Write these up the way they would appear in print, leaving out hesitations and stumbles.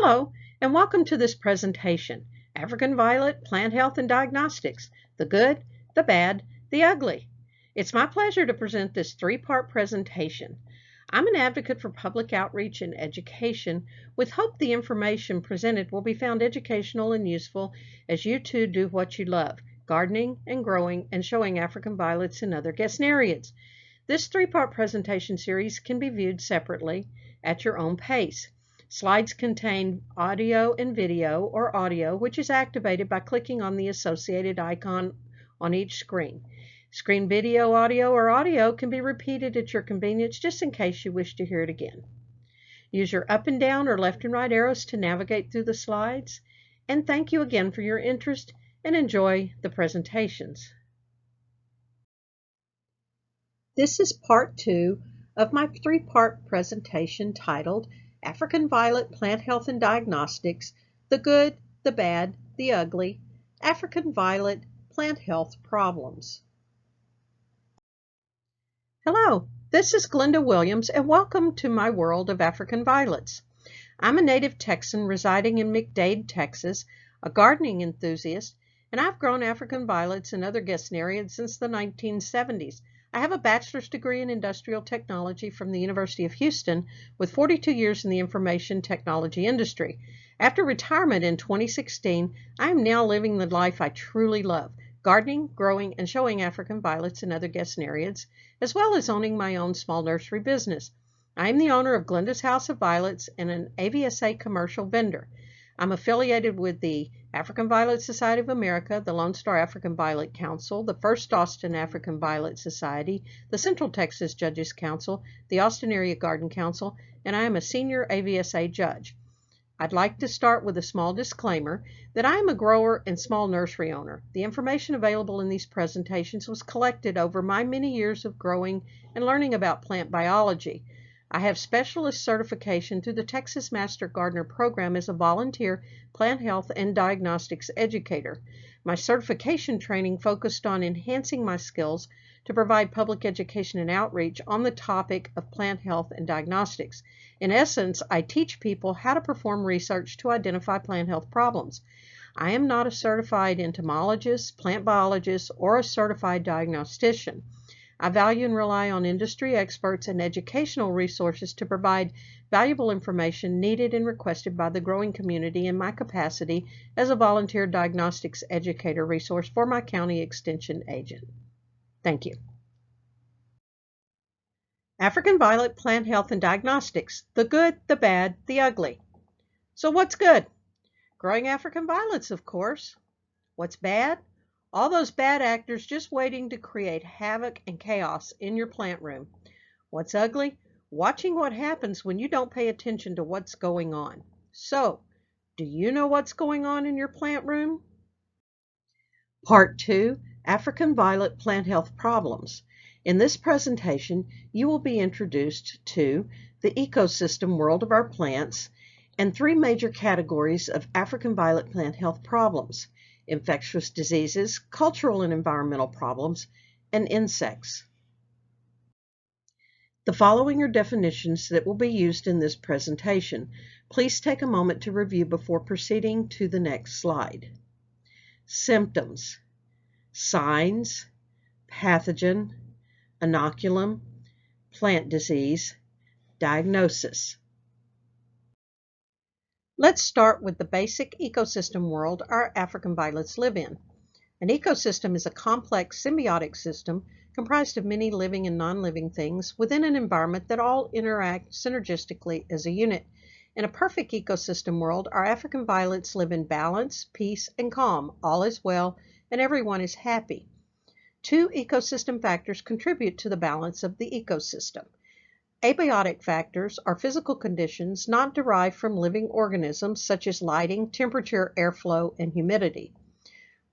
Hello, and welcome to this presentation, African Violet, Plant Health and Diagnostics, the Good, the Bad, the Ugly. It's my pleasure to present this three-part presentation. I'm an advocate for public outreach and education with hope the information presented will be found educational and useful as you too do what you love, gardening and growing and showing African violets and other gesneriads. This three-part presentation series can be viewed separately at your own pace. Slides contain audio and video or audio, which is activated by clicking on the associated icon on each screen. Screen video, audio, or audio can be repeated at your convenience just in case you wish to hear it again. Use your up and down or left and right arrows to navigate through the slides. And thank you again for your interest and enjoy the presentations. This is part 2 of my three-part presentation titled African Violet Plant Health and Diagnostics, the Good, the Bad, the Ugly, African Violet Plant Health Problems. Hello, this is Glenda Williams and welcome to my world of African violets. I'm a native Texan residing in McDade, Texas, a gardening enthusiast, and I've grown African violets and other gesneriads since the 1970s. I have a bachelor's degree in industrial technology from the University of Houston with 42 years in the information technology industry. After retirement in 2016, I am now living the life I truly love, gardening, growing, and showing African violets and other gesneriads, as well as owning my own small nursery business. I am the owner of Glenda's House of Violets and an AVSA commercial vendor. I'm affiliated with the African Violet Society of America, the Lone Star African Violet Council, the First Austin African Violet Society, the Central Texas Judges Council, the Austin Area Garden Council, and I am a senior AVSA judge. I'd like to start with a small disclaimer that I am a grower and small nursery owner. The information available in these presentations was collected over my many years of growing and learning about plant biology. I have specialist certification through the Texas Master Gardener Program as a volunteer plant health and diagnostics educator. My certification training focused on enhancing my skills to provide public education and outreach on the topic of plant health and diagnostics. In essence, I teach people how to perform research to identify plant health problems. I am not a certified entomologist, plant biologist, or a certified diagnostician. I value and rely on industry experts and educational resources to provide valuable information needed and requested by the growing community in my capacity as a volunteer diagnostics educator resource for my county extension agent. Thank you. African Violet Plant Health and Diagnostics, the Good, the Bad, the Ugly. So what's good? Growing African violets, of course. What's bad? All those bad actors just waiting to create havoc and chaos in your plant room. What's ugly? Watching what happens when you don't pay attention to what's going on. So, do you know what's going on in your plant room? Part 2, African Violet Plant Health Problems. In this presentation, you will be introduced to the ecosystem world of our plants and 3 major categories of African Violet plant health problems: infectious diseases, cultural and environmental problems, and insects. The following are definitions that will be used in this presentation. Please take a moment to review before proceeding to the next slide. Symptoms: signs, pathogen, inoculum, plant disease, diagnosis. Let's start with the basic ecosystem world our African violets live in. An ecosystem is a complex symbiotic system comprised of many living and non-living things within an environment that all interact synergistically as a unit. In a perfect ecosystem world, our African violets live in balance, peace, and calm. All is well, and everyone is happy. 2 ecosystem factors contribute to the balance of the ecosystem. Abiotic factors are physical conditions not derived from living organisms such as lighting, temperature, airflow, and humidity.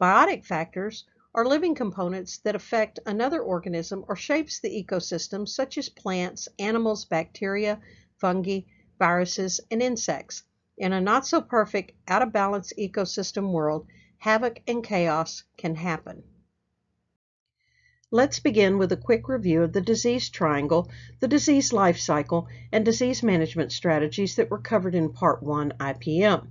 Biotic factors are living components that affect another organism or shapes the ecosystem such as plants, animals, bacteria, fungi, viruses, and insects. In a not so perfect, out of balance ecosystem world, havoc and chaos can happen. Let's begin with a quick review of the disease triangle, the disease life cycle, and disease management strategies that were covered in Part 1 IPM.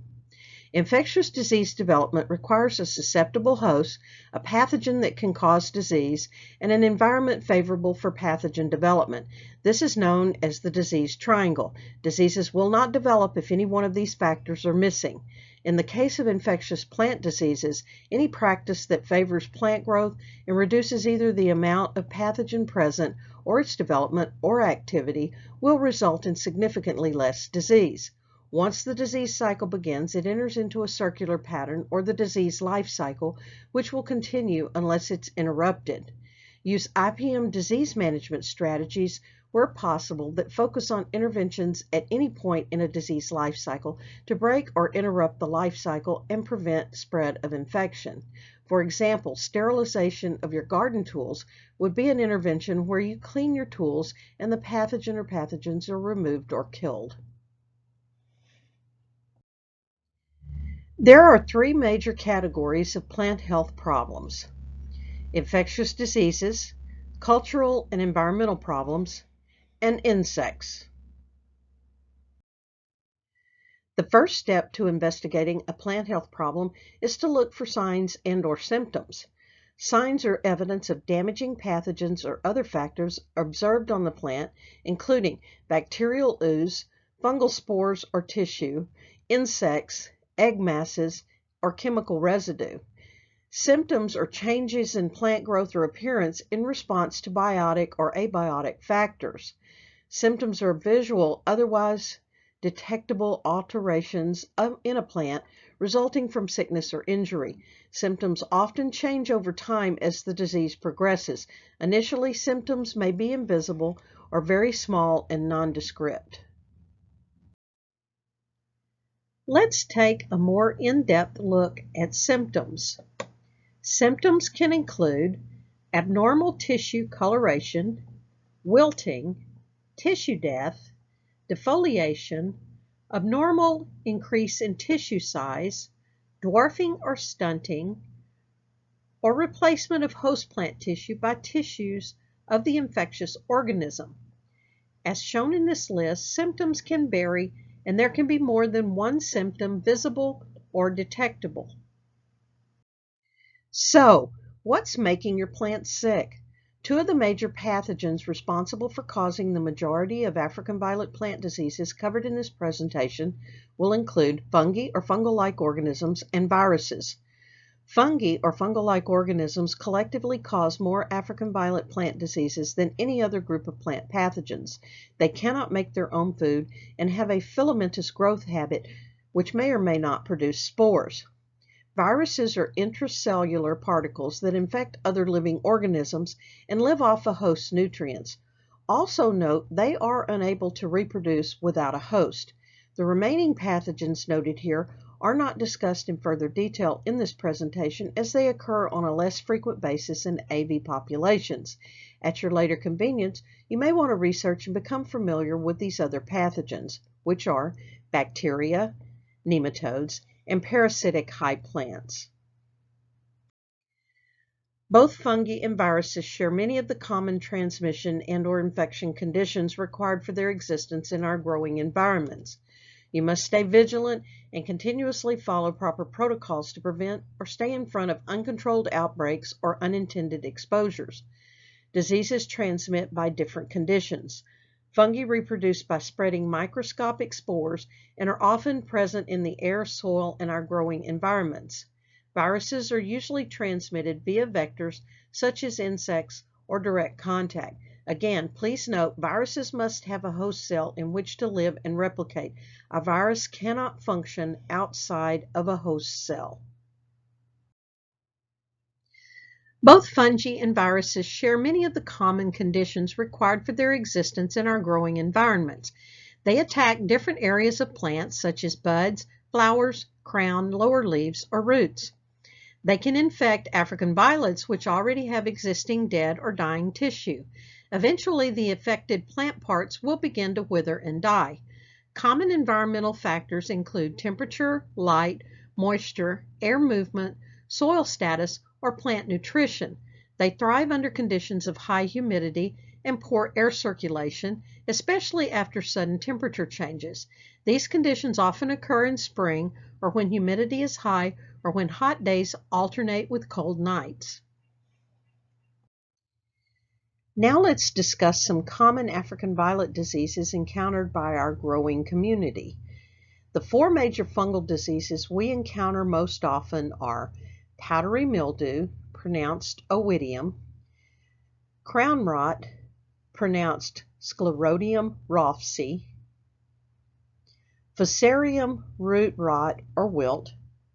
Infectious disease development requires a susceptible host, a pathogen that can cause disease, and an environment favorable for pathogen development. This is known as the disease triangle. Diseases will not develop if any one of these factors are missing. In the case of infectious plant diseases, any practice that favors plant growth and reduces either the amount of pathogen present or its development or activity will result in significantly less disease. Once the disease cycle begins, it enters into a circular pattern, or the disease life cycle, which will continue unless it's interrupted. Use IPM disease management strategies where possible that focus on interventions at any point in a disease life cycle to break or interrupt the life cycle and prevent spread of infection. For example, sterilization of your garden tools would be an intervention where you clean your tools and the pathogen or pathogens are removed or killed. There are three major categories of plant health problems: infectious diseases, cultural and environmental problems, and insects. The first step to investigating a plant health problem is to look for signs and/or symptoms. Signs are evidence of damaging pathogens or other factors observed on the plant, including bacterial ooze, fungal spores or tissue, insects, egg masses, or chemical residue. Symptoms are changes in plant growth or appearance in response to biotic or abiotic factors. Symptoms are visual, otherwise detectable alterations in a plant resulting from sickness or injury. Symptoms often change over time as the disease progresses. Initially, symptoms may be invisible or very small and nondescript. Let's take a more in-depth look at symptoms. Symptoms can include abnormal tissue coloration, wilting, tissue death, defoliation, abnormal increase in tissue size, dwarfing or stunting, or replacement of host plant tissue by tissues of the infectious organism. As shown in this list, symptoms can vary and there can be more than one symptom visible or detectable. So, what's making your plant sick? Two of the major pathogens responsible for causing the majority of African violet plant diseases covered in this presentation will include fungi or fungal-like organisms and viruses. Fungi or fungal-like organisms collectively cause more African violet plant diseases than any other group of plant pathogens. They cannot make their own food and have a filamentous growth habit, which may or may not produce spores. Viruses are intracellular particles that infect other living organisms and live off a host's nutrients. Also note, they are unable to reproduce without a host. The remaining pathogens noted here are not discussed in further detail in this presentation as they occur on a less frequent basis in AV populations. At your later convenience, you may want to research and become familiar with these other pathogens, which are bacteria, nematodes, and parasitic high plants. Both fungi and viruses share many of the common transmission and/or infection conditions required for their existence in our growing environments. You must stay vigilant and continuously follow proper protocols to prevent or stay in front of uncontrolled outbreaks or unintended exposures. Diseases transmit by different conditions. Fungi reproduce by spreading microscopic spores and are often present in the air, soil, and our growing environments. Viruses are usually transmitted via vectors such as insects or direct contact. Again, please note, viruses must have a host cell in which to live and replicate. A virus cannot function outside of a host cell. Both fungi and viruses share many of the common conditions required for their existence in our growing environments. They attack different areas of plants such as buds, flowers, crown, lower leaves, or roots. They can infect African violets, which already have existing dead or dying tissue. Eventually, the affected plant parts will begin to wither and die. Common environmental factors include temperature, light, moisture, air movement, soil status, or plant nutrition. They thrive under conditions of high humidity and poor air circulation, especially after sudden temperature changes. These conditions often occur in spring or when humidity is high or when hot days alternate with cold nights. Now let's discuss some common African violet diseases encountered by our growing community. The four major fungal diseases we encounter most often are powdery mildew, pronounced oidium, crown rot, pronounced Sclerotium rothschild, Fusarium root rot or wilt,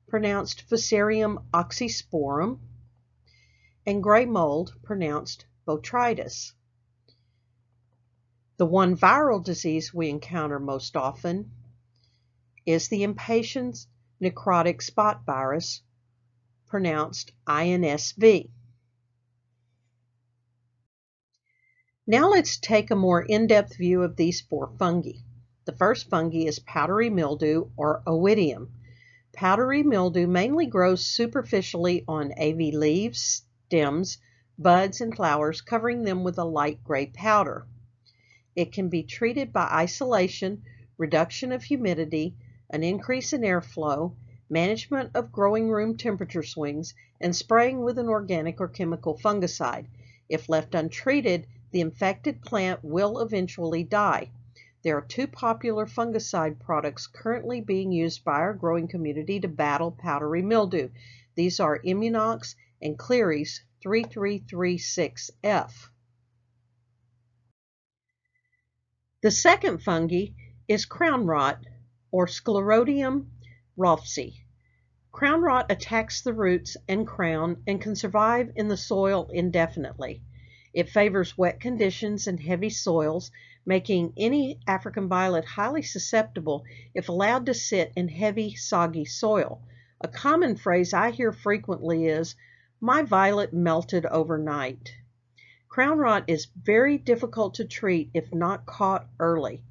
pronounced Fusarium oxysporum, and gray mold, pronounced Botrytis. The one viral disease we encounter most often is the impatiens necrotic spot virus, pronounced INSV. Now let's take a more in-depth view of these four fungi. The first fungi is powdery mildew or oidium. Powdery mildew mainly grows superficially on AV leaves, stems, buds, and flowers, covering them with a light gray powder. It can be treated by isolation, reduction of humidity, an increase in airflow, management of growing room temperature swings, and spraying with an organic or chemical fungicide. If left untreated, the infected plant will eventually die. There are two popular fungicide products currently being used by our growing community to battle powdery mildew. These are Immunox and Cleary's 3336F. The second fungi is crown rot or Sclerotium rothschild. Crown rot attacks the roots and crown and can survive in the soil indefinitely. It favors wet conditions and heavy soils, making any African violet highly susceptible if allowed to sit in heavy, soggy soil. A common phrase I hear frequently is, "My violet melted overnight." Crown rot is very difficult to treat if not caught early.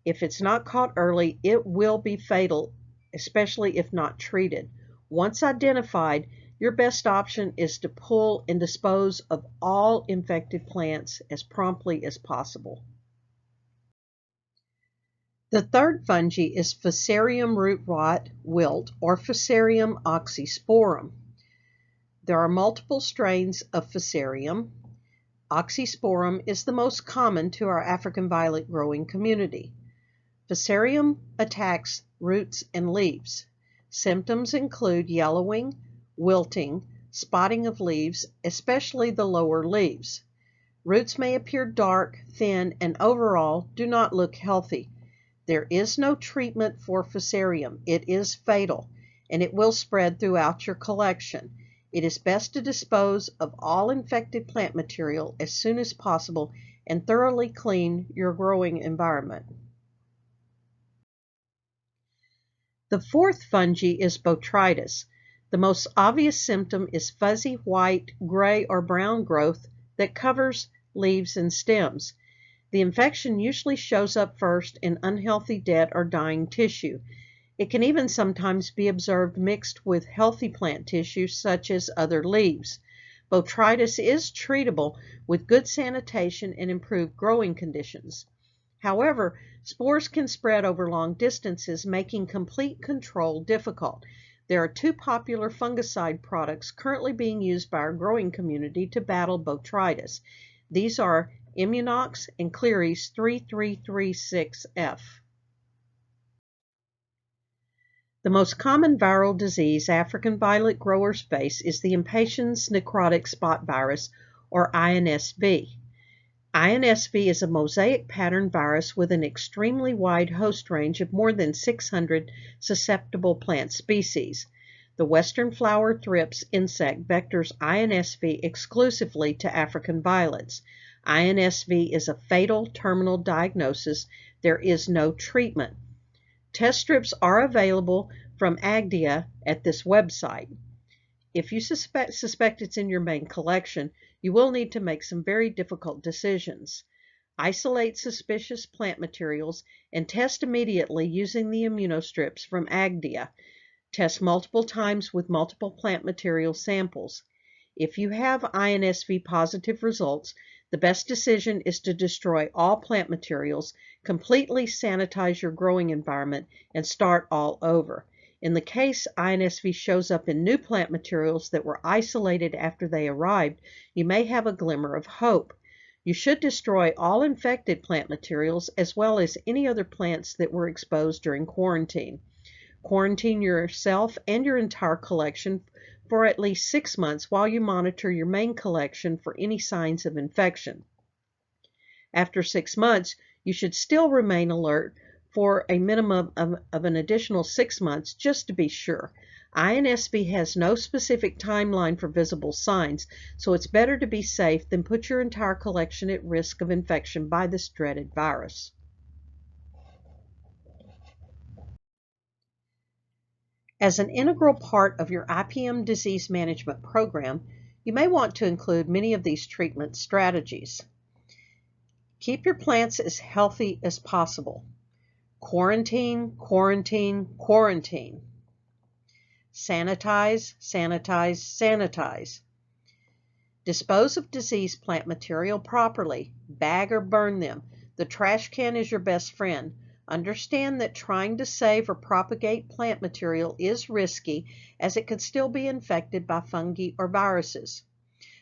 If it's not caught early, it will be fatal, especially if not treated. Once identified, your best option is to pull and dispose of all infected plants as promptly as possible. The third fungi is Fusarium root rot wilt or Fusarium oxysporum. There are multiple strains of Fusarium. Oxysporum is the most common to our African violet growing community. Fusarium attacks roots and leaves. Symptoms include yellowing, wilting, spotting of leaves, especially the lower leaves. Roots may appear dark, thin, and overall do not look healthy. There is no treatment for Fusarium. It is fatal, and it will spread throughout your collection. It is best to dispose of all infected plant material as soon as possible and thoroughly clean your growing environment. The fourth fungi is Botrytis. The most obvious symptom is fuzzy white, gray, or brown growth that covers leaves and stems. The infection usually shows up first in unhealthy dead or dying tissue. It can even sometimes be observed mixed with healthy plant tissue such as other leaves. Botrytis is treatable with good sanitation and improved growing conditions. However, spores can spread over long distances, making complete control difficult. There are two popular fungicide products currently being used by our growing community to battle Botrytis. These are Immunox and Cleary's 3336F. The most common viral disease African violet growers face is the impatiens necrotic spot virus, or INSV. INSV is a mosaic pattern virus with an extremely wide host range of more than 600 susceptible plant species. The western flower thrips insect vectors INSV exclusively to African violets. INSV is a fatal terminal diagnosis. There is no treatment. Test strips are available from Agdia at this website. If you suspect it's in your main collection, you will need to make some very difficult decisions. Isolate suspicious plant materials and test immediately using the immunostrips from Agdia. Test multiple times with multiple plant material samples. If you have INSV positive results, the best decision is to destroy all plant materials, completely sanitize your growing environment, and start all over. In the case INSV shows up in new plant materials that were isolated after they arrived, you may have a glimmer of hope. You should destroy all infected plant materials as well as any other plants that were exposed during quarantine. Quarantine yourself and your entire collection for at least 6 months while you monitor your main collection for any signs of infection. After 6 months, you should still remain alert for a minimum of an additional 6 months just to be sure. INSV has no specific timeline for visible signs, so it's better to be safe than put your entire collection at risk of infection by this dreaded virus. As an integral part of your IPM disease management program, you may want to include many of these treatment strategies. Keep your plants as healthy as possible. Quarantine, quarantine, quarantine. Sanitize, sanitize, sanitize. Dispose of diseased plant material properly. Bag or burn them. The trash can is your best friend. Understand that trying to save or propagate plant material is risky, as it could still be infected by fungi or viruses.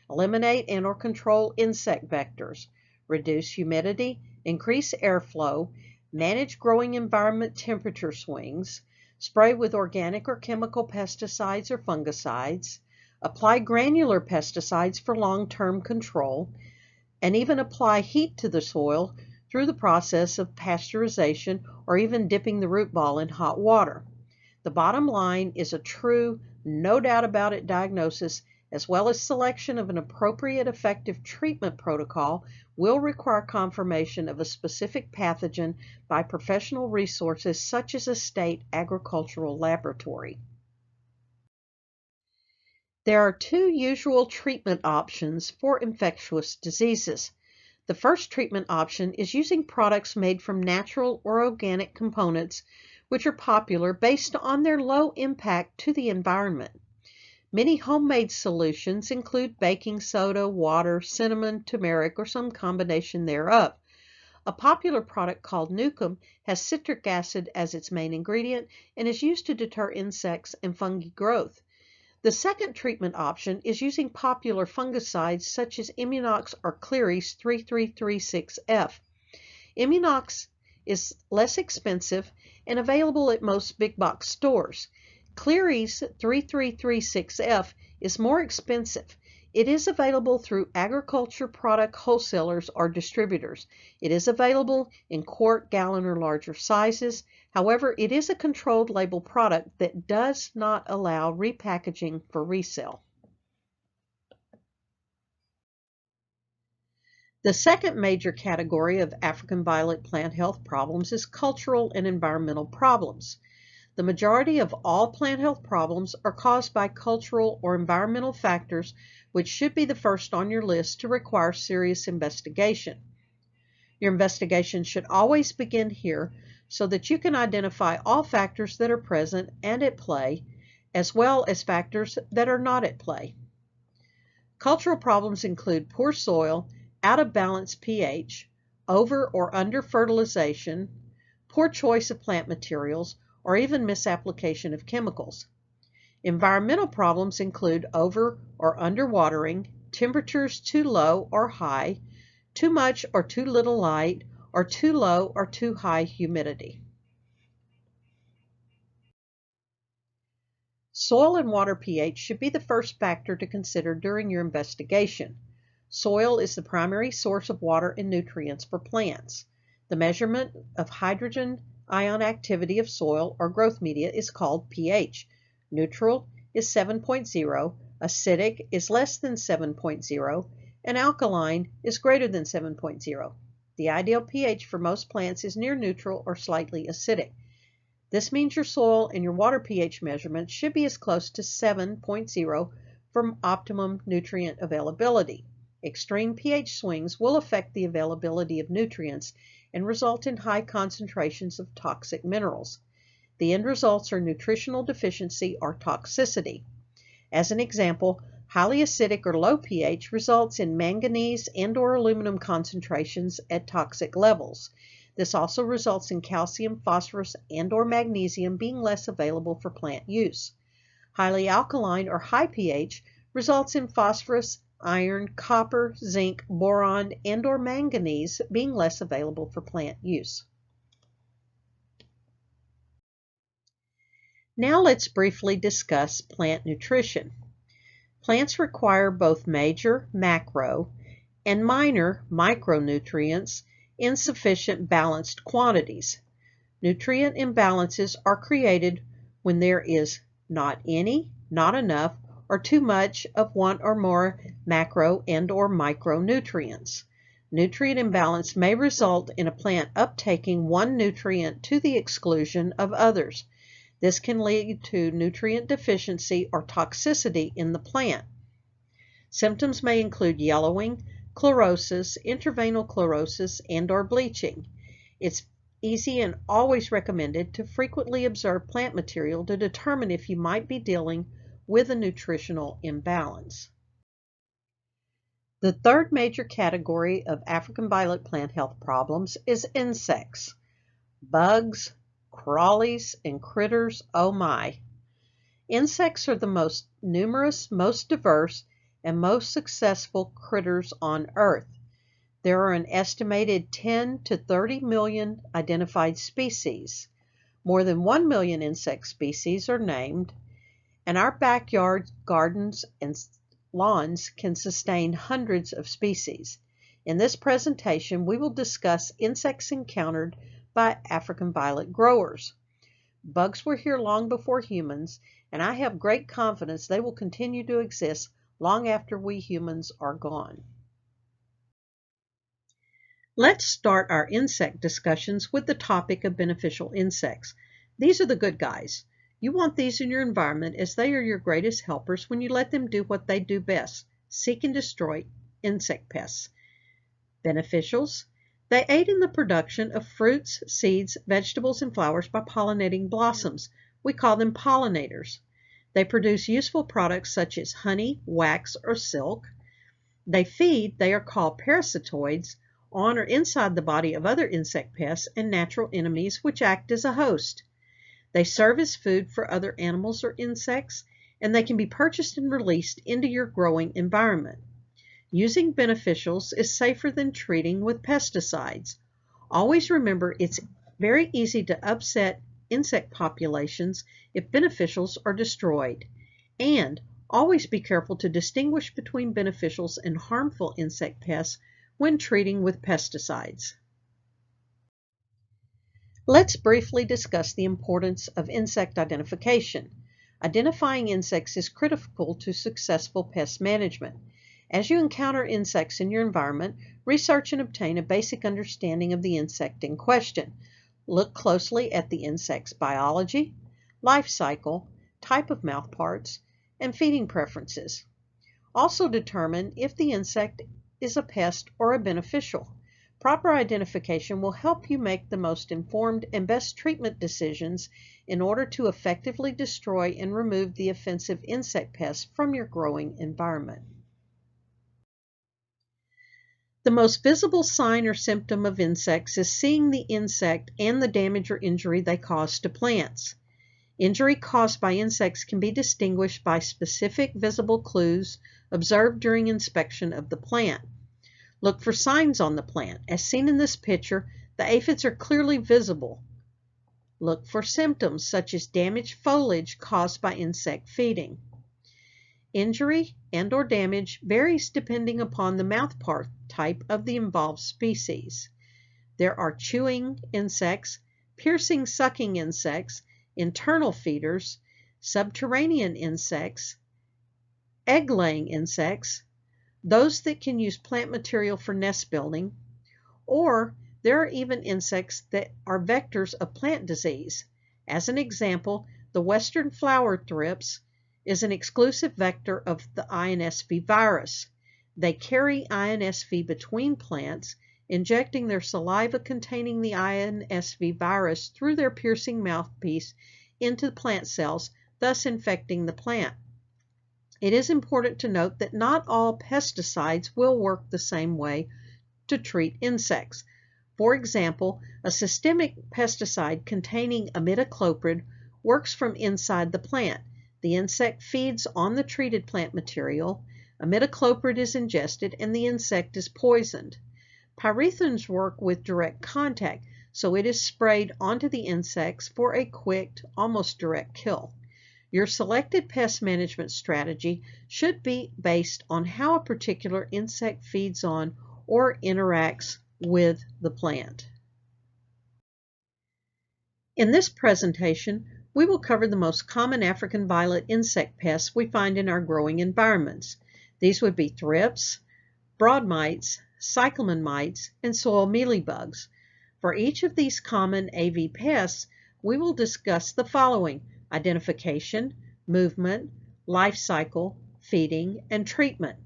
Eliminate and/or control insect vectors. Reduce humidity, increase airflow, manage growing environment temperature swings, spray with organic or chemical pesticides or fungicides, apply granular pesticides for long-term control, and even apply heat to the soil through the process of pasteurization or even dipping the root ball in hot water. The bottom line is a true, no doubt about it diagnosis, as well as selection of an appropriate effective treatment protocol, will require confirmation of a specific pathogen by professional resources such as a state agricultural laboratory. There are 2 usual treatment options for infectious diseases. The first treatment option is using products made from natural or organic components, which are popular based on their low impact to the environment. Many homemade solutions include baking soda, water, cinnamon, turmeric, or some combination thereof. A popular product called Nukem has citric acid as its main ingredient and is used to deter insects and fungi growth. The second treatment option is using popular fungicides such as Immunox or Cleary's 3336F. Immunox is less expensive and available at most big box stores. Cleary's 3336F is more expensive. It is available through agriculture product wholesalers or distributors. It is available in quart, gallon, or larger sizes. However, it is a controlled label product that does not allow repackaging for resale. The second major category of African violet plant health problems is cultural and environmental problems. The majority of all plant health problems are caused by cultural or environmental factors, which should be the first on your list to require serious investigation. Your investigation should always begin here so that you can identify all factors that are present and at play, as well as factors that are not at play. Cultural problems include poor soil, out of balance pH, over or under fertilization, poor choice of plant materials, or even misapplication of chemicals. Environmental problems include over or under watering, temperatures too low or high, too much or too little light, or too low or too high humidity. Soil and water pH should be the first factor to consider during your investigation. Soil is the primary source of water and nutrients for plants. The measurement of hydrogen ion activity of soil or growth media is called pH. Neutral is 7.0, acidic is less than 7.0, and alkaline is greater than 7.0. The ideal pH for most plants is near neutral or slightly acidic. This means your soil and your water pH measurement should be as close to 7.0 for optimum nutrient availability. Extreme pH swings will affect the availability of nutrients and result in high concentrations of toxic minerals. The end results are nutritional deficiency or toxicity. As an example, Highly acidic or low pH results in manganese and/or aluminum concentrations at toxic levels. This also results in calcium, phosphorus, and/or magnesium being less available for plant use. Highly alkaline or high pH results in phosphorus, iron, copper, zinc, boron, and/or manganese being less available for plant use. Now let's briefly discuss plant nutrition. Plants require both major macro and minor micronutrients in sufficient balanced quantities. Nutrient imbalances are created when there is not any, not enough, or too much of one or more macro and/or micronutrients. Nutrient imbalance may result in a plant uptaking one nutrient to the exclusion of others. This can lead to nutrient deficiency or toxicity in the plant. Symptoms may include yellowing, chlorosis, intraveinal chlorosis, and/or bleaching. It's easy and always recommended to frequently observe plant material to determine if you might be dealing with a nutritional imbalance. The third major category of African violet plant health problems is insects. Bugs, crawlies, and critters, oh my. Insects are the most numerous, most diverse, and most successful critters on Earth. There are an estimated 10 to 30 million identified species. More than 1 million insect species are named, and our backyard gardens and lawns can sustain hundreds of species. In this presentation, we will discuss insects encountered by African violet growers. Bugs were here long before humans, and I have great confidence they will continue to exist long after we humans are gone. Let's start our insect discussions with the topic of beneficial insects. These are the good guys. You want these in your environment as they are your greatest helpers when you let them do what they do best, seek and destroy insect pests. Beneficials. They aid in the production of fruits, seeds, vegetables, and flowers by pollinating blossoms. We call them pollinators. They produce useful products such as honey, wax, or silk. They feed, they are called parasitoids, on or inside the body of other insect pests and natural enemies which act as a host. They serve as food for other animals or insects, and they can be purchased and released into your growing environment. Using beneficials is safer than treating with pesticides. Always remember it's very easy to upset insect populations if beneficials are destroyed. And always be careful to distinguish between beneficials and harmful insect pests when treating with pesticides. Let's briefly discuss the importance of insect identification. Identifying insects is critical to successful pest management. As you encounter insects in your environment, research and obtain a basic understanding of the insect in question. Look closely at the insect's biology, life cycle, type of mouthparts, and feeding preferences. Also determine if the insect is a pest or a beneficial. Proper identification will help you make the most informed and best treatment decisions in order to effectively destroy and remove the offensive insect pests from your growing environment. The most visible sign or symptom of insects is seeing the insect and the damage or injury they cause to plants. Injury caused by insects can be distinguished by specific visible clues observed during inspection of the plant. Look for signs on the plant. As seen in this picture, the aphids are clearly visible. Look for symptoms such as damaged foliage caused by insect feeding. Injury and/or damage varies depending upon the mouthpart type of the involved species. There are chewing insects, piercing sucking insects, internal feeders, subterranean insects, egg-laying insects, those that can use plant material for nest building, or there are even insects that are vectors of plant disease. As an example, the western flower thrips is an exclusive vector of the INSV virus. They carry INSV between plants, injecting their saliva containing the INSV virus through their piercing mouthpiece into the plant cells, thus infecting the plant. It is important to note that not all pesticides will work the same way to treat insects. For example, a systemic pesticide containing imidacloprid works from inside the plant. The insect feeds on the treated plant material, imidacloprid is ingested, and the insect is poisoned. Pyrethrins work with direct contact, so it is sprayed onto the insects for a quick, almost direct kill. Your selected pest management strategy should be based on how a particular insect feeds on or interacts with the plant. In this presentation, we will cover the most common African violet insect pests we find in our growing environments. These would be thrips, broad mites, cyclamen mites, and soil mealybugs. For each of these common AV pests, we will discuss the following: identification, movement, life cycle, feeding, and treatment.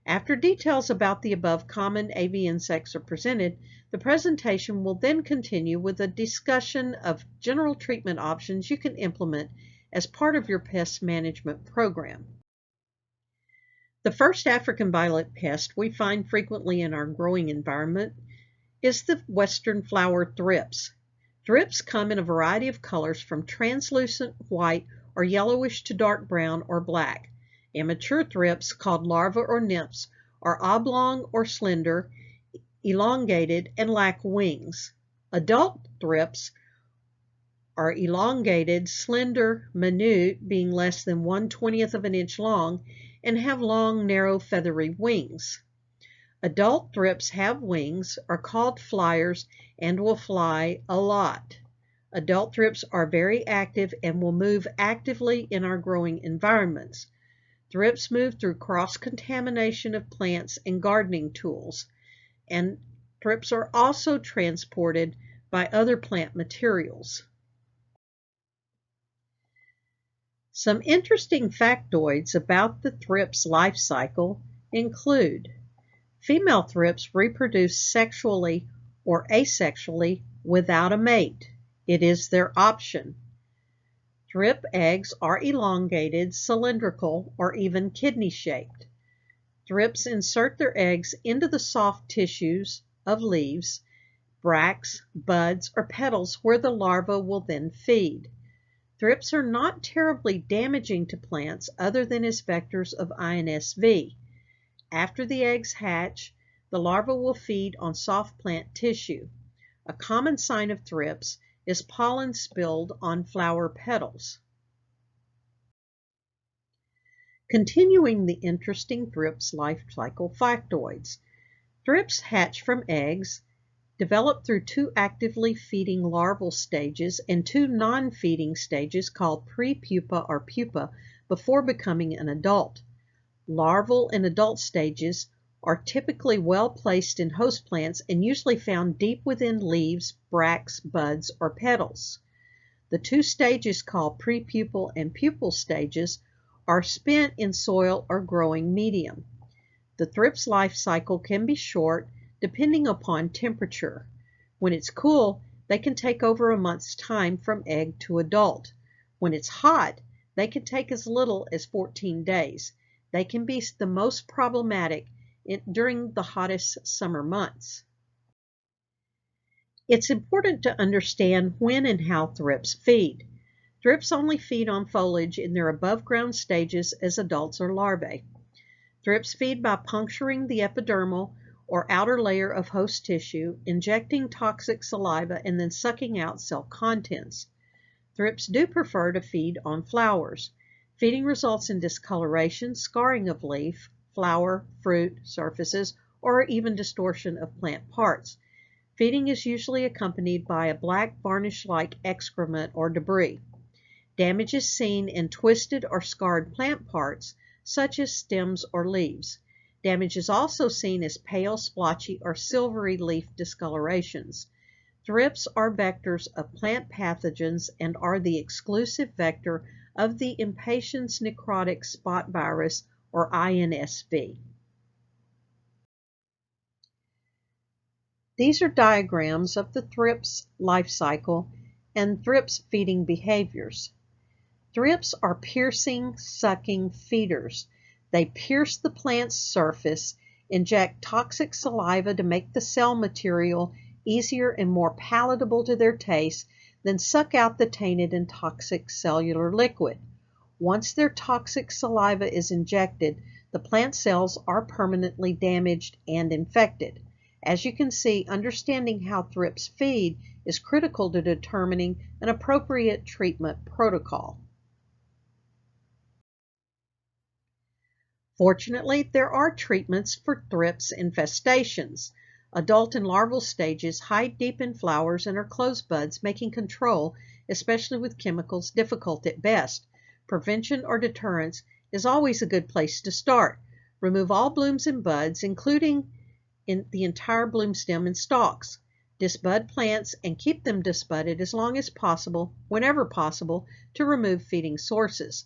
After details about the above common AV insects are presented, the presentation will then continue with a discussion of general treatment options you can implement as part of your pest management program. The first African violet pest we find frequently in our growing environment is the western flower thrips. Thrips come in a variety of colors from translucent white or yellowish to dark brown or black. Immature thrips, called larvae or nymphs, are oblong or slender, elongated, and lack wings. Adult thrips are elongated, slender, minute, being less than 1/20th of an inch long, and have long, narrow, feathery wings. Adult thrips have wings, are called flyers, and will fly a lot. Adult thrips are very active and will move actively in our growing environments. Thrips move through cross-contamination of plants and gardening tools, and thrips are also transported by other plant materials. Some interesting factoids about the thrips life cycle include: female thrips reproduce sexually or asexually without a mate. It is their option. Thrip eggs are elongated, cylindrical, or even kidney-shaped. Thrips insert their eggs into the soft tissues of leaves, bracts, buds, or petals where the larva will then feed. Thrips are not terribly damaging to plants other than as vectors of INSV. After the eggs hatch, the larva will feed on soft plant tissue. A common sign of thrips is pollen spilled on flower petals. Continuing the interesting thrips life cycle factoids. Thrips hatch from eggs, develop through two actively feeding larval stages and two non-feeding stages called pre-pupa or pupa before becoming an adult. Larval and adult stages are typically well placed in host plants and usually found deep within leaves, bracts, buds, or petals. The two stages called prepupal and pupal stages are spent in soil or growing medium. The thrips life cycle can be short depending upon temperature. When it's cool, they can take over a month's time from egg to adult. When it's hot, they can take as little as 14 days. They can be the most problematic during the hottest summer months. It's important to understand when and how thrips feed. Thrips only feed on foliage in their above-ground stages as adults or larvae. Thrips feed by puncturing the epidermal or outer layer of host tissue, injecting toxic saliva, and then sucking out cell contents. Thrips do prefer to feed on flowers. Feeding results in discoloration, scarring of leaf, flower, fruit, surfaces, or even distortion of plant parts. Feeding is usually accompanied by a black varnish-like excrement or debris. Damage is seen in twisted or scarred plant parts, such as stems or leaves. Damage is also seen as pale, splotchy, or silvery leaf discolorations. Thrips are vectors of plant pathogens and are the exclusive vector of the impatiens necrotic spot virus, or INSV. These are diagrams of the thrips life cycle and thrips feeding behaviors. Thrips are piercing, sucking feeders. They pierce the plant's surface, inject toxic saliva to make the cell material easier and more palatable to their taste, then suck out the tainted and toxic cellular liquid. Once their toxic saliva is injected, the plant cells are permanently damaged and infected. As you can see, understanding how thrips feed is critical to determining an appropriate treatment protocol. Fortunately, there are treatments for thrips infestations. Adult and larval stages hide deep in flowers and are closed buds, making control, especially with chemicals, difficult at best. Prevention or deterrence is always a good place to start. Remove all blooms and buds, including the entire bloom stem and stalks. Disbud plants and keep them disbudded as long as possible, whenever possible, to remove feeding sources.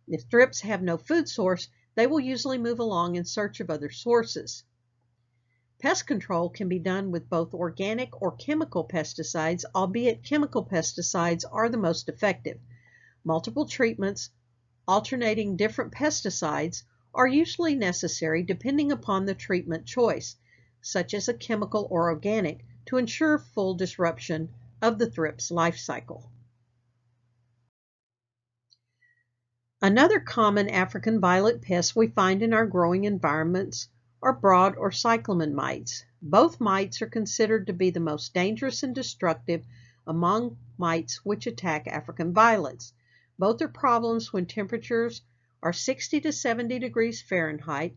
If thrips have no food source, they will usually move along in search of other sources. Pest control can be done with both organic or chemical pesticides, albeit chemical pesticides are the most effective. Multiple treatments, alternating different pesticides, are usually necessary depending upon the treatment choice, such as a chemical or organic, to ensure full disruption of the thrips life cycle. Another common African violet pest we find in our growing environments are broad or cyclamen mites. Both mites are considered to be the most dangerous and destructive among mites which attack African violets. Both are problems when temperatures are 60 to 70 degrees Fahrenheit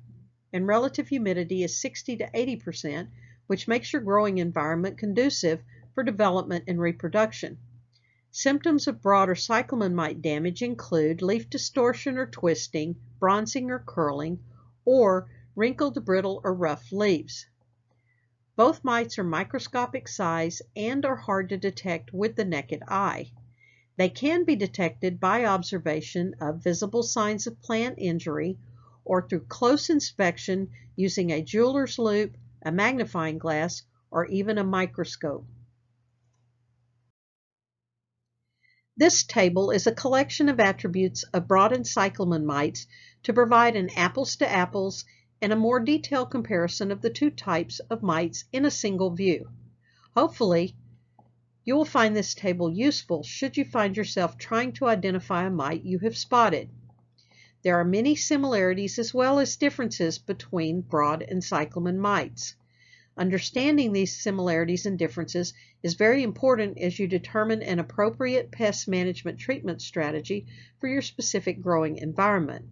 and relative humidity is 60 to 80%, which makes your growing environment conducive for development and reproduction. Symptoms of broad or cyclamen mite damage include leaf distortion or twisting, bronzing or curling, or wrinkled, brittle, or rough leaves. Both mites are microscopic size and are hard to detect with the naked eye. They can be detected by observation of visible signs of plant injury or through close inspection using a jeweler's loupe, a magnifying glass, or even a microscope. This table is a collection of attributes of broad and cyclamen mites to provide an apples to apples and a more detailed comparison of the two types of mites in a single view. Hopefully, you will find this table useful should you find yourself trying to identify a mite you have spotted. There are many similarities as well as differences between broad and cyclamen mites. Understanding these similarities and differences is very important as you determine an appropriate pest management treatment strategy for your specific growing environment.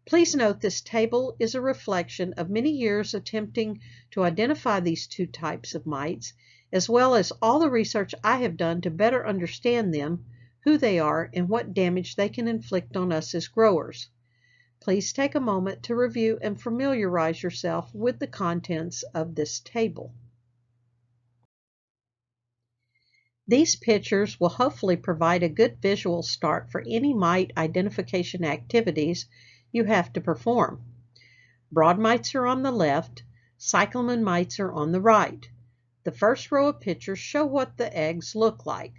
Please note this table is a reflection of many years attempting to identify these two types of mites, as well as all the research I have done to better understand them, who they are, and what damage they can inflict on us as growers. Please take a moment to review and familiarize yourself with the contents of this table. These pictures will hopefully provide a good visual start for any mite identification activities you have to perform. Broad mites are on the left, cyclamen mites are on the right. The first row of pictures show what the eggs look like.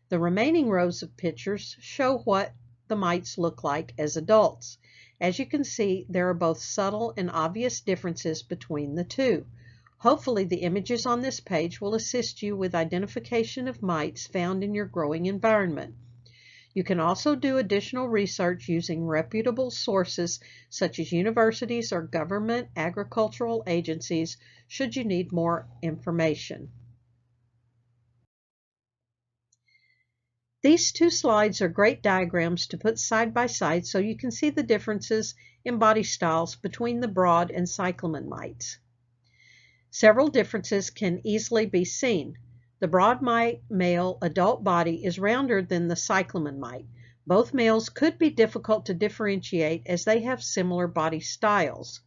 The remaining rows of pictures show what the mites look like as adults. As you can see, there are both subtle and obvious differences between the two. Hopefully, the images on this page will assist you with identification of mites found in your growing environment. You can also do additional research using reputable sources such as universities or government agricultural agencies should you need more information. These two slides are great diagrams to put side by side so you can see the differences in body styles between the broad and cyclamen mites. Several differences can easily be seen. The broad mite male adult body is rounder than the cyclamen mite. Both males could be difficult to differentiate as they have similar body styles.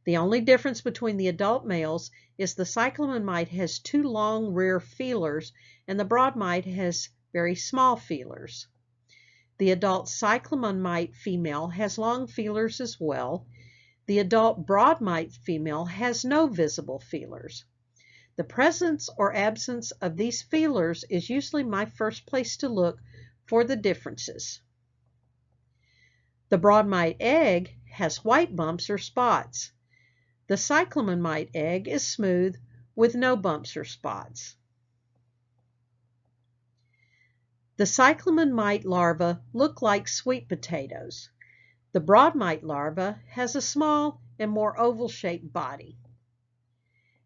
The only difference between the adult males is the cyclamen mite has two long rear feelers and the broad mite has very small feelers. The adult cyclamen mite female has long feelers as well. The adult broad mite female has no visible feelers. The presence or absence of these feelers is usually my first place to look for the differences. The broad mite egg has white bumps or spots. The cyclamen mite egg is smooth with no bumps or spots. The cyclamen mite larvae look like sweet potatoes. The broad mite larva has a small and more oval-shaped body.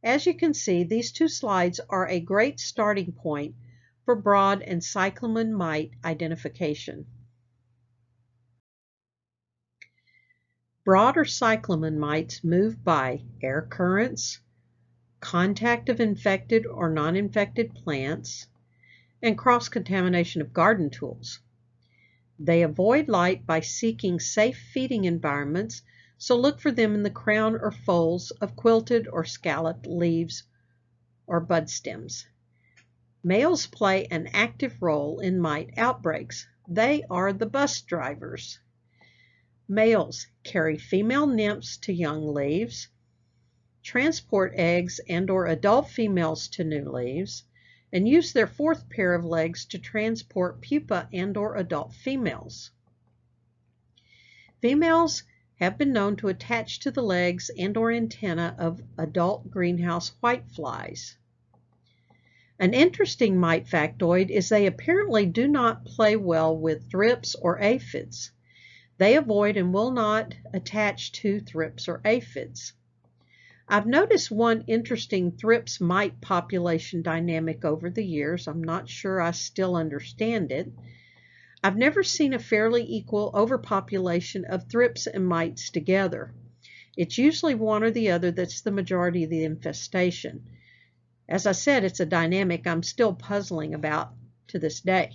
As you can see, these two slides are a great starting point for broad and cyclamen mite identification. Broad or cyclamen mites move by air currents, contact of infected or non-infected plants, and cross-contamination of garden tools. They avoid light by seeking safe feeding environments, so look for them in the crown or folds of quilted or scalloped leaves or bud stems. Males play an active role in mite outbreaks. They are the bus drivers. Males carry female nymphs to young leaves, transport eggs and/or adult females to new leaves, and use their fourth pair of legs to transport pupa and/or adult females. Females have been known to attach to the legs and/or antennae of adult greenhouse whiteflies. An interesting mite factoid is they apparently do not play well with thrips or aphids. They avoid and will not attach to thrips or aphids. I've noticed one interesting thrips mite population dynamic over the years. I'm not sure I still understand it. I've never seen a fairly equal overpopulation of thrips and mites together. It's usually one or the other that's the majority of the infestation. As I said, it's a dynamic I'm still puzzling about to this day.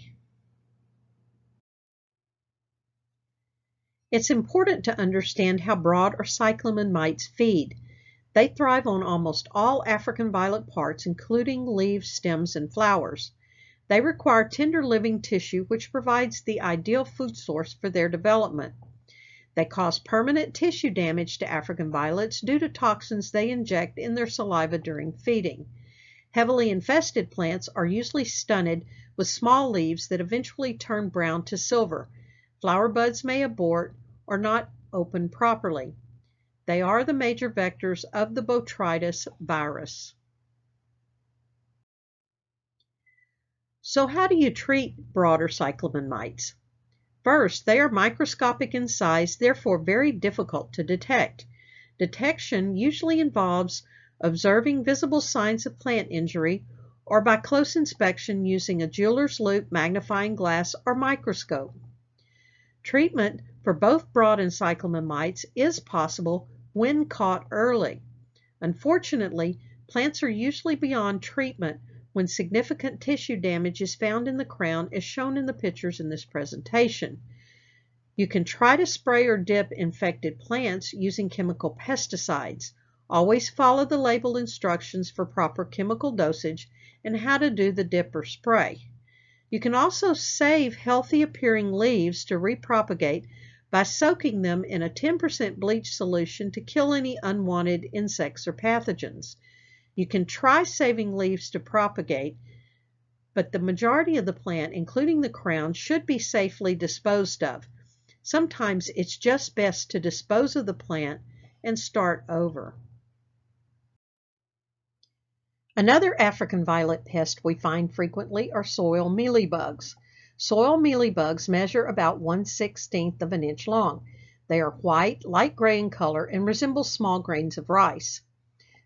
It's important to understand how broad or cyclamen mites feed. They thrive on almost all African violet parts, including leaves, stems, and flowers. They require tender living tissue, which provides the ideal food source for their development. They cause permanent tissue damage to African violets due to toxins they inject in their saliva during feeding. Heavily infested plants are usually stunted with small leaves that eventually turn brown to silver. Flower buds may abort or not open properly. They are the major vectors of the botrytis virus. So how do you treat broad or cyclamen mites? First, they are microscopic in size, therefore very difficult to detect. Detection usually involves observing visible signs of plant injury or by close inspection using a jeweler's loupe, magnifying glass, or microscope. Treatment for both broad and cyclamen mites is possible when caught early. Unfortunately, plants are usually beyond treatment when significant tissue damage is found in the crown, as shown in the pictures in this presentation. You can try to spray or dip infected plants using chemical pesticides. Always follow the label instructions for proper chemical dosage and how to do the dip or spray. You can also save healthy appearing leaves to repropagate by soaking them in a 10% bleach solution to kill any unwanted insects or pathogens. You can try saving leaves to propagate, but the majority of the plant, including the crown, should be safely disposed of. Sometimes it's just best to dispose of the plant and start over. Another African violet pest we find frequently are soil mealybugs. Soil mealybugs measure about 1/16 of an inch long. They are white, light gray in color, and resemble small grains of rice.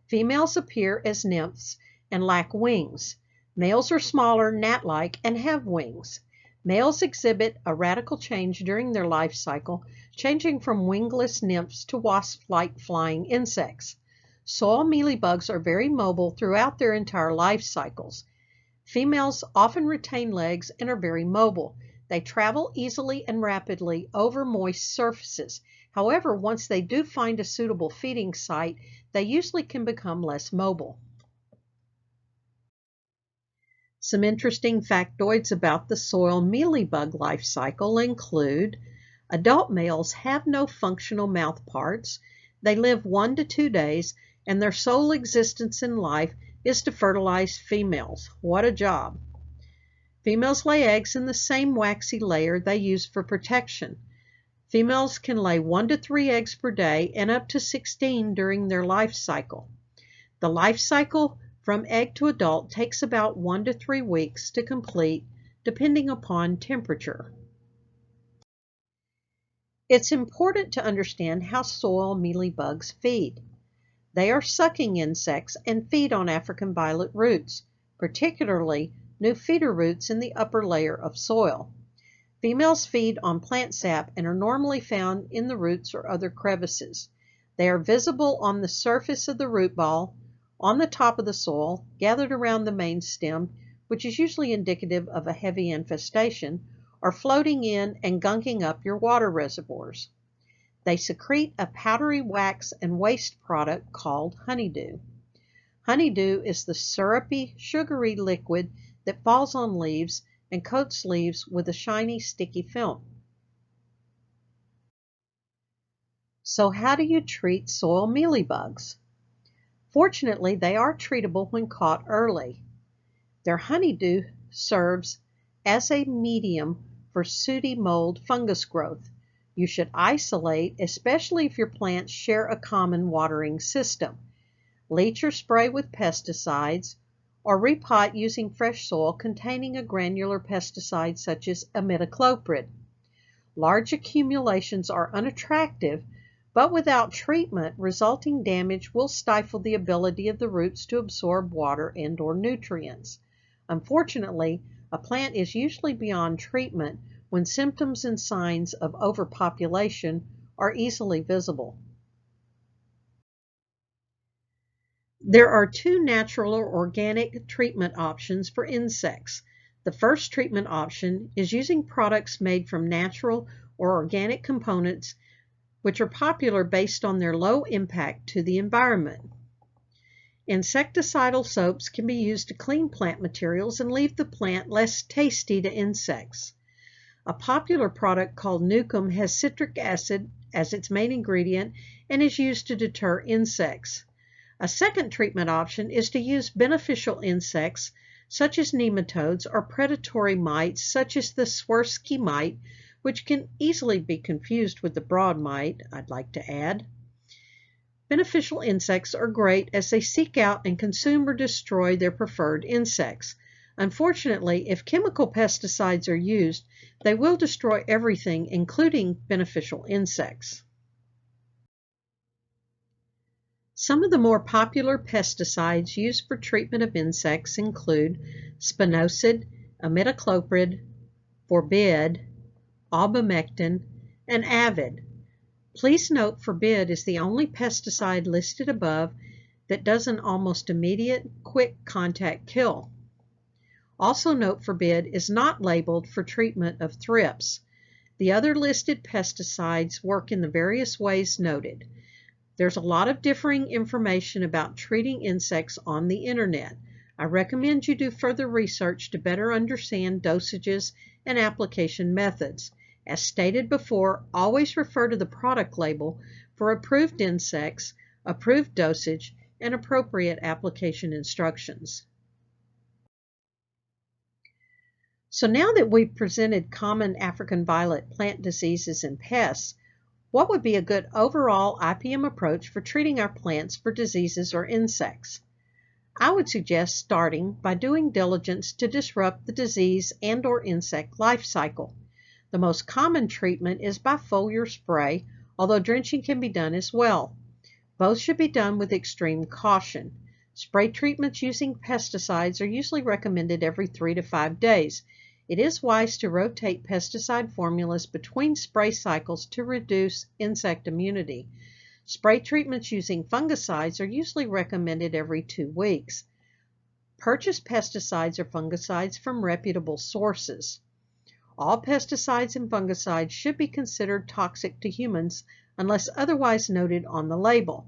Females appear as nymphs and lack wings. Males are smaller, gnat-like, and have wings. Males exhibit a radical change during their life cycle, changing from wingless nymphs to wasp-like flying insects. Soil mealybugs are very mobile throughout their entire life cycles. Females often retain legs and are very mobile. They travel easily and rapidly over moist surfaces. However, once they do find a suitable feeding site, they usually can become less mobile. Some interesting factoids about the soil mealybug life cycle include adult males have no functional mouth parts. They live 1 to 2 days, and their sole existence in life is to fertilize females. What a job! Females lay eggs in the same waxy layer they use for protection. Females can lay 1 to 3 eggs per day and up to 16 during their life cycle. The life cycle from egg to adult takes about 1 to 3 weeks to complete, depending upon temperature. It's important to understand how soil mealybugs feed. They are sucking insects and feed on African violet roots, particularly new feeder roots in the upper layer of soil. Females feed on plant sap and are normally found in the roots or other crevices. They are visible on the surface of the root ball, on the top of the soil, gathered around the main stem, which is usually indicative of a heavy infestation, or floating in and gunking up your water reservoirs. They secrete a powdery wax and waste product called honeydew. Honeydew is the syrupy, sugary liquid that falls on leaves and coats leaves with a shiny, sticky film. So how do you treat soil mealybugs? Fortunately, they are treatable when caught early. Their honeydew serves as a medium for sooty mold fungus growth. You should isolate, especially if your plants share a common watering system. Leach or spray with pesticides, or repot using fresh soil containing a granular pesticide such as imidacloprid. Large accumulations are unattractive, but without treatment, resulting damage will stifle the ability of the roots to absorb water and/or nutrients. Unfortunately, a plant is usually beyond treatment when symptoms and signs of overpopulation are easily visible. There are 2 natural or organic treatment options for insects. The first treatment option is using products made from natural or organic components, which are popular based on their low impact to the environment. Insecticidal soaps can be used to clean plant materials and leave the plant less tasty to insects. A popular product called Nucum has citric acid as its main ingredient and is used to deter insects. A second treatment option is to use beneficial insects such as nematodes or predatory mites such as the Swirsky mite, which can easily be confused with the broad mite, I'd like to add. Beneficial insects are great as they seek out and consume or destroy their preferred insects. Unfortunately, if chemical pesticides are used, they will destroy everything, including beneficial insects. Some of the more popular pesticides used for treatment of insects include spinosad, imidacloprid, forbid, albumectin, and avid. Please note forbid is the only pesticide listed above that does an almost immediate, quick contact kill. Also note forbid is not labeled for treatment of thrips. The other listed pesticides work in the various ways noted. There's a lot of differing information about treating insects on the internet. I recommend you do further research to better understand dosages and application methods. As stated before, always refer to the product label for approved insects, approved dosage, and appropriate application instructions. So now that we've presented common African violet plant diseases and pests, what would be a good overall IPM approach for treating our plants for diseases or insects? I would suggest starting by doing diligence to disrupt the disease and/or insect life cycle. The most common treatment is by foliar spray, although drenching can be done as well. Both should be done with extreme caution. Spray treatments using pesticides are usually recommended every 3 to 5 days. It is wise to rotate pesticide formulas between spray cycles to reduce insect immunity. Spray treatments using fungicides are usually recommended every 2 weeks. Purchase pesticides or fungicides from reputable sources. All pesticides and fungicides should be considered toxic to humans unless otherwise noted on the label.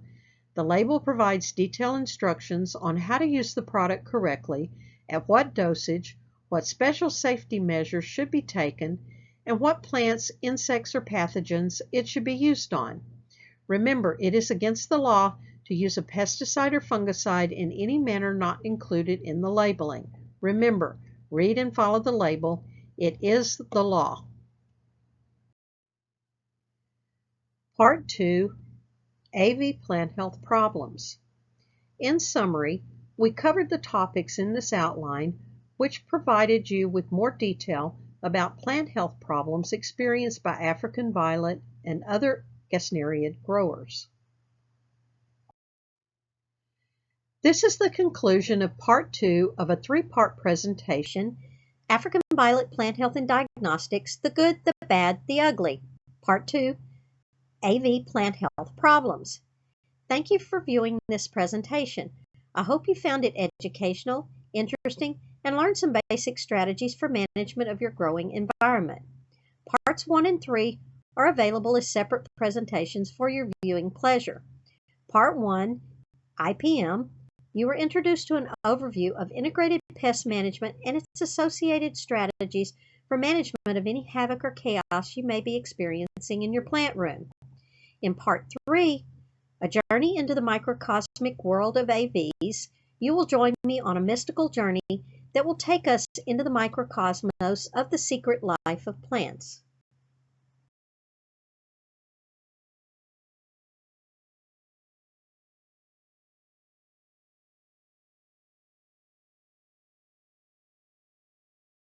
The label provides detailed instructions on how to use the product correctly, at what dosage, what special safety measures should be taken, and what plants, insects, or pathogens it should be used on. Remember, it is against the law to use a pesticide or fungicide in any manner not included in the labeling. Remember, read and follow the label. It is the law. Part 2, AV Plant Health Problems. In summary, we covered the topics in this outline, which provided you with more detail about plant health problems experienced by African violet and other gesneriid growers. This is the conclusion of Part 2 of a 3-part presentation, African Violet Plant Health and Diagnostics, the Good, the Bad, the Ugly. Part 2, AV Plant Health Problems. Thank you for viewing this presentation. I hope you found it educational, interesting, and learned some basic strategies for management of your growing environment. Parts 1 and 3 are available as separate presentations for your viewing pleasure. Part 1, IPM, you were introduced to an overview of integrated pest management and its associated strategies for management of any havoc or chaos you may be experiencing in your plant room. In Part 3, a journey into the microcosmic world of AVs, you will join me on a mystical journey that will take us into the microcosmos of the secret life of plants.